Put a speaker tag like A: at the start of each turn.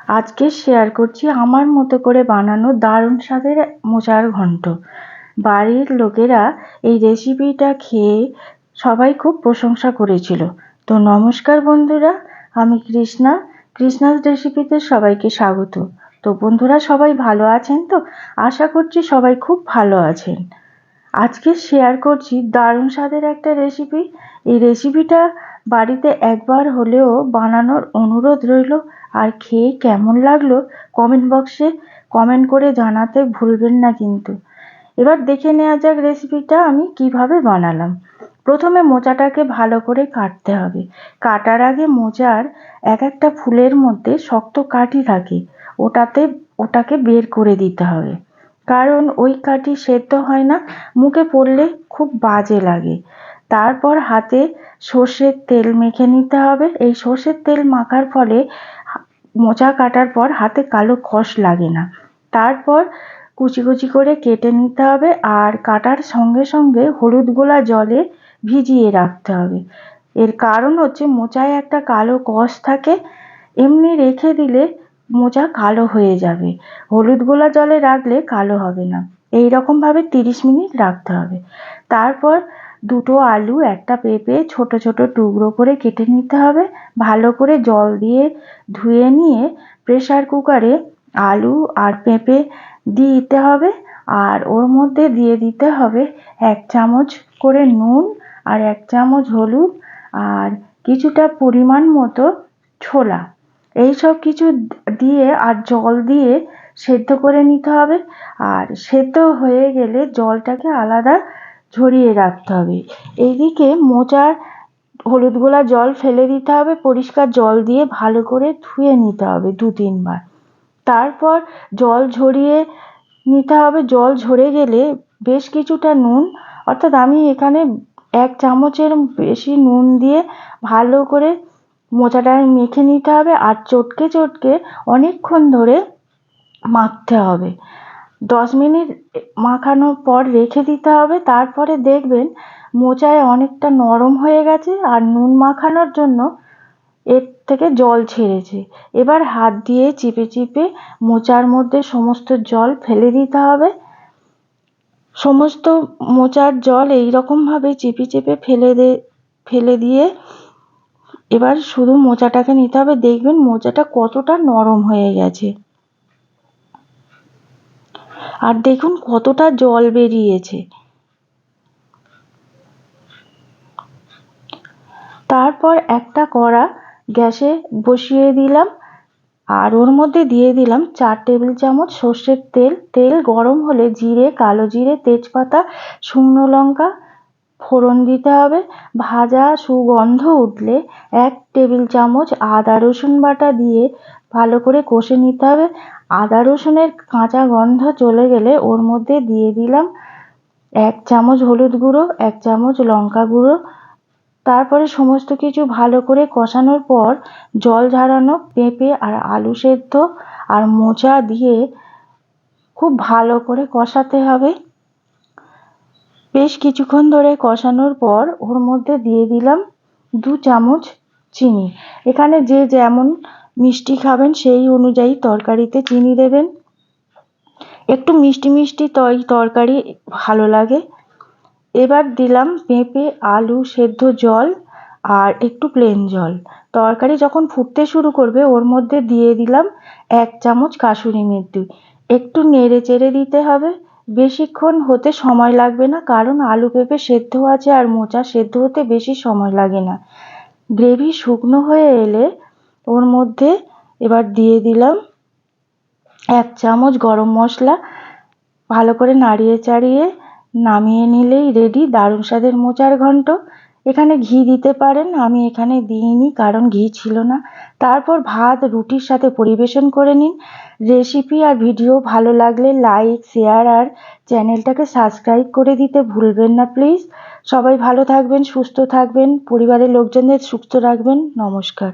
A: আজকে শেয়ার করছি আমার মতো করে বানানো দারুণ স্বাদের মোচার ঘন্ট। বাড়ির লোকেরা এই রেসিপিটা খেয়ে সবাই খুব প্রশংসা করেছিল। তো নমস্কার বন্ধুরা, আমি কৃষ্ণাস রেসিপিতে সবাইকে স্বাগত। তো বন্ধুরা সবাই ভালো আছেন তো? আশা করছি সবাই খুব ভালো আছেন। আজকে শেয়ার করছি দারুণ স্বাদের একটা রেসিপি। এই রেসিপিটা বাড়িতে একবার হলেও বানানোর অনুরোধ রইল। আর খেয়ে কেমন লাগলো কমেন্ট বক্সে কমেন্ট করে জানাতে ভুলবেন না কিন্তু। এবার দেখে নেওয়া যাক রেসিপিটা আমি কিভাবে বানালাম। প্রথমে মোচাটাকে ভালো করে কাটতে হবে। কাটার আগে মোচার এক একটা ফুলের মধ্যে শক্ত কাঠি থাকে, ওটাকে বের করে দিতে হবে। কারণ ওই কাঠি সেদ্ধ হয় না, মুখে পড়লে খুব বাজে লাগে। তারপর হাতে সর্ষের তেল মেখে নিতে হবে। এই সর্ষের তেল মাখার ফলে মোচা কাটার পর হাতে কালো খস লাগে না। তারপর কুচি কুচি করে কেটে নিতে হবে, আর কাটার সঙ্গে সঙ্গে হলুদ গোলা জলে ভিজিয়ে রাখতে হবে। এর কারণ হচ্ছে মোচায় একটা কালো কষ থাকে, এমনি রেখে দিলে মোচা কালো হয়ে যাবে, হলুদ গোলা জলে রাখলে কালো হবে না। এই রকম ভাবে 30 মিনিট রাখতে হবে। তারপর দুটো আলু, একটা পেঁপে ছোট ছোট টুকরো করে কেটে নিতে হবে। ভালো করে জল দিয়ে ধুয়ে নিয়ে প্রেসার কুকারে আলু আর পেঁপে দিতে হবে, আর ওর মধ্যে দিয়ে দিতে হবে 1 চামচ করে নুন আর 1 চামচ হলুদ আর কিছুটা পরিমাণ মতো ছোলা। এই সব কিছু দিয়ে আর জল দিয়ে সেদ্ধ করে নিতে হবে। আর সেদ্ধ হয়ে গেলে জলটাকে আলাদা ঝরিয়ে রাখতে হবে। এইদিকে মোচার হলুদ গোলা জল ফেলে দিতে হবে, পরিষ্কার জল দিয়ে ভালো করে ধুয়ে নিতে হবে 2-3 বার। তারপর জল ঝরিয়ে নিতে হবে। জল ঝরে গেলে বেশ কিছুটা নুন, অর্থাৎ আমি এখানে 1 চামচের বেশি নুন দিয়ে ভালো করে মোচাটায় মেখে নিতে হবে। আর চটকে চটকে অনেকক্ষণ ধরে মাখতে হবে। 10 মিনিট মাখানোর পর রেখে দিতে হবে। তারপরে দেখবেন মোচায় অনেকটা নরম হয়ে গেছে আর নুন মাখানোর জন্য এর থেকে জল ছেড়েছে। এবার হাত দিয়ে চিপে চিপে মোচার মধ্যে সমস্ত জল ফেলে দিতে হবে। সমস্ত মোচার জল এইরকম ভাবে চিপে চিপে ফেলে দিয়ে এবার শুধু মোচাটাকে নিতে হবে। দেখবেন মোচাটা কতটা নরম হয়ে গেছে, আর দেখুন কতটা জল বেরিয়েছে। তারপর একটা কড়া গ্যাসে বসিয়ে দিলাম, আর ওর মধ্যে দিয়ে দিলাম 4 টেবিল চামচ সর্ষের তেল। তেল গরম হলে জিরে, কালো জিরে, তেজপাতা, শুকনো লঙ্কা ফোড়ন দিতে হবে। ভাজা সুগন্ধ উঠলে 1 টেবিল চামচ আদা রসুন বাটা দিয়ে ভালো করে কষে নিতে হবে। আদা রসুনের কাঁচা গন্ধ চলে গেলে ওর মধ্যে দিয়ে দিলাম 1 চামচ হলুদ গুঁড়ো, 1 চামচ লঙ্কা গুঁড়ো। তারপরে সমস্ত কিছু ভালো করে কষানোর পর জল ঝরানো পেঁপে আর আলু সেদ্ধ আর মোচা দিয়ে খুব ভালো করে কষাতে হবে। বেশ কিছুক্ষণ ধরে কষানোর পর ওর মধ্যে দিয়ে দিলাম 2 চামচ চিনি। এখানে যে যেমন মিষ্টি খাবেন সেই অনুযায়ী তরকারিতে চিনি দেবেন। একটু মিষ্টি মিষ্টি তরকারি ভালো লাগে। এবার দিলাম পেঁপে আলু সেদ্ধ জল আর একটু প্লেন জল। তরকারি যখন ফুটতে শুরু করবে ওর মধ্যে দিয়ে দিলাম 1 চামচ কাসুরি মেথি। একটু নেড়ে চেড়ে দিতে হবে। বেশিক্ষণ হতে সময় লাগবে না, কারণ আলু পেঁপে সেদ্ধ আছে আর মোচা সেদ্ধ হতে বেশি সময় লাগে না। গ্রেভি শুকনো হয়ে এলে ওর মধ্যে এবার দিয়ে দিলাম 1 চামচ গরম মশলা। ভালো করে নাড়িয়ে চাড়িয়ে নামিয়ে নিলেই রেডি দারুণ স্বাদের মোচার ঘন্ট। এখানে ঘি দিতে পারেন, আমি এখানে দিইনি কারণ ঘি ছিল না। তারপর ভাত রুটির সাথে পরিবেশন করে নিন। রেসিপি আর ভিডিও ভালো লাগলে লাইক, শেয়ার আর চ্যানেলটাকে সাবস্ক্রাইব করে দিতে ভুলবেন না প্লিজ। সবাই ভালো থাকবেন, সুস্থ থাকবেন, পরিবারের লোকজনদের সুস্থ রাখবেন। নমস্কার।